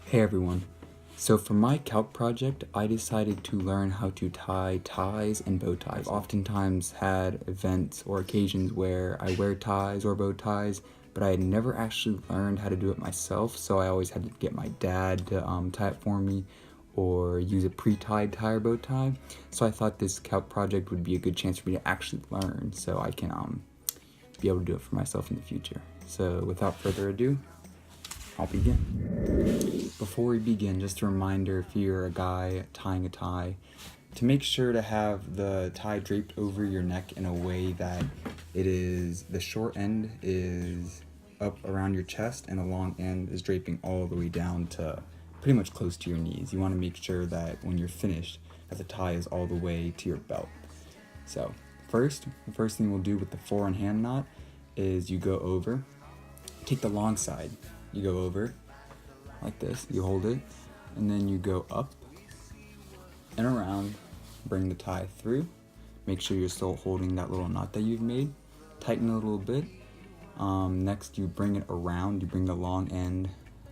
Hey everyone. So for my Calc project, I decided to learn how to tie ties and bow ties. I've oftentimes had events or occasions where I wear ties or bow ties, but I had never actually learned how to do it myself, so I always had to get my dad to tie it for me or use a pre-tied tie or bow tie. So I thought this Calc project would be a good chance for me to actually learn so I can be able to do it for myself in the future. So without further ado, I'll begin. Before we begin, just a reminder, if you're a guy tying a tie, to make sure to have the tie draped over your neck in a way that the short end is up around your chest and the long end is draping all the way down to pretty much close to your knees. You want to make sure that when you're finished, that the tie is all the way to your belt. So the first thing we'll do with the fore and hand knot is you go over, take the long side, you go over like this, you hold it, and then you go up and around, bring the tie through, make sure you're still holding that little knot that you've made, tighten it a little bit. Next you bring it around, you bring the long end,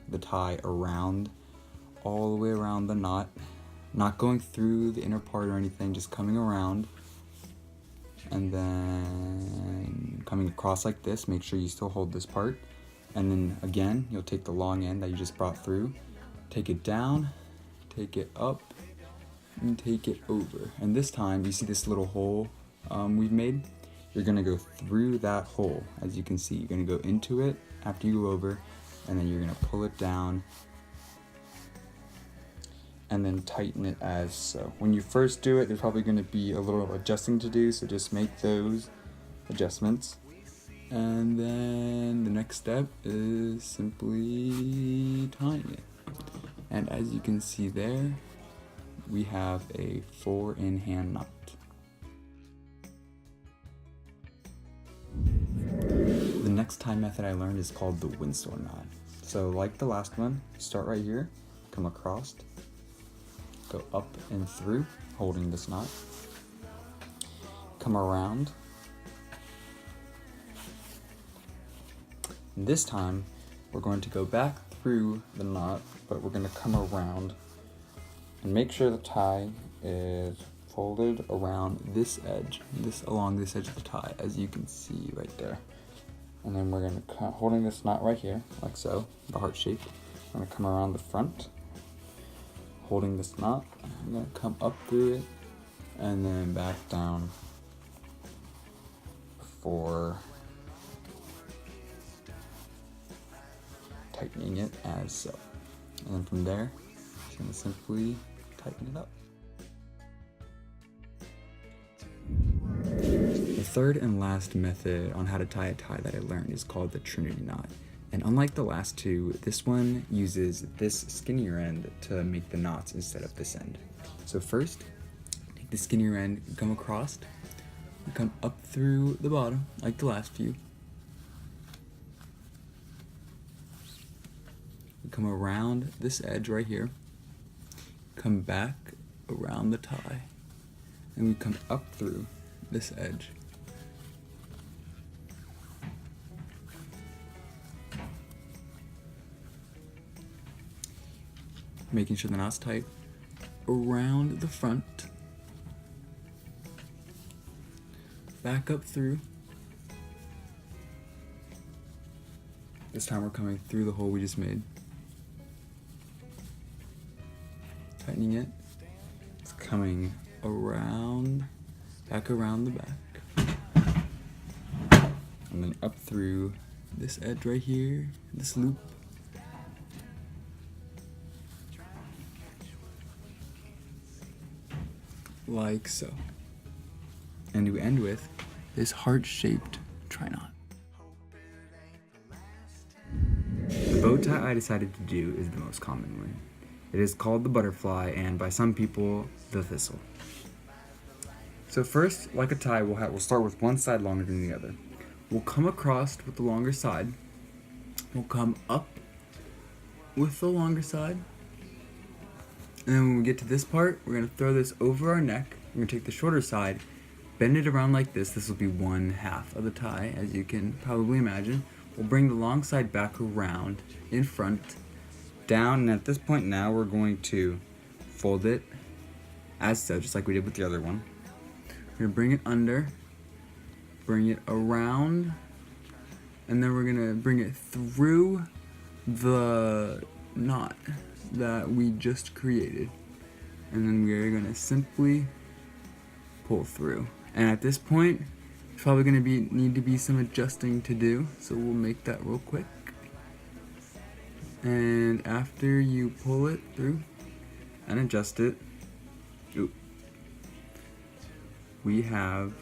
the tie around, all the way around the knot, not going through the inner part or anything, just coming around, and then coming across like this. Make sure you still hold this part. And then again, you'll take the long end that you just brought through, take it down, take it up, and take it over. And this time, you see this little hole we've made? You're gonna go through that hole. As you can see, you're gonna go into it after you go over, and then you're gonna pull it down, and then tighten it as so. When you first do it, there's probably gonna be a little adjusting to do, so just make those adjustments. And then the next step is simply tying it. And as you can see there, we have a 4-in-hand knot. The next tie method I learned is called the Windsor knot. So like the last one, start right here, come across, go up and through, holding this knot, come around. This time, we're going to go back through the knot, but we're going to come around and make sure the tie is folded around this edge, along this edge of the tie, as you can see right there. And then we're going to holding this knot right here, like so, the heart shape. I'm going to come around the front, holding this knot. I'm going to come up through it, and then back down for tightening it as so. And then from there, just gonna simply tighten it up. The third and last method on how to tie a tie that I learned is called the Trinity knot. And unlike the last two, this one uses this skinnier end to make the knots instead of this end. So first, take the skinnier end, come across, and come up through the bottom, like the last few. Come around this edge right here, come back around the tie, and we come up through this edge. Making sure the knot's tight, around the front, back up through. This time we're coming through the hole we just made. Tightening it, it's coming around, back around the back, and then up through this edge right here, this loop, like so. And we end with this heart-shaped tri-knot. The bow tie I decided to do is the most common one. It is called the butterfly, and by some people, the thistle. So first, like a tie, we'll start with one side longer than the other. We'll come across with the longer side. We'll come up with the longer side. And then when we get to this part, we're gonna throw this over our neck. We're gonna take the shorter side, bend it around like this. This will be 1/2 of the tie, as you can probably imagine. We'll bring the long side back around in front, down, and at this point now we're going to fold it as so, just like we did with the other one. We're gonna bring it under, bring it around, and then we're gonna bring it through the knot that we just created. And then we're gonna simply pull through. And at this point, there's probably gonna need to be some adjusting to do, so we'll make that real quick. And after you pull it through and adjust it, we have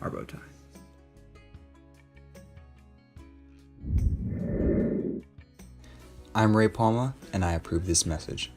our bow tie. I'm Ray Palma, and I approve this message.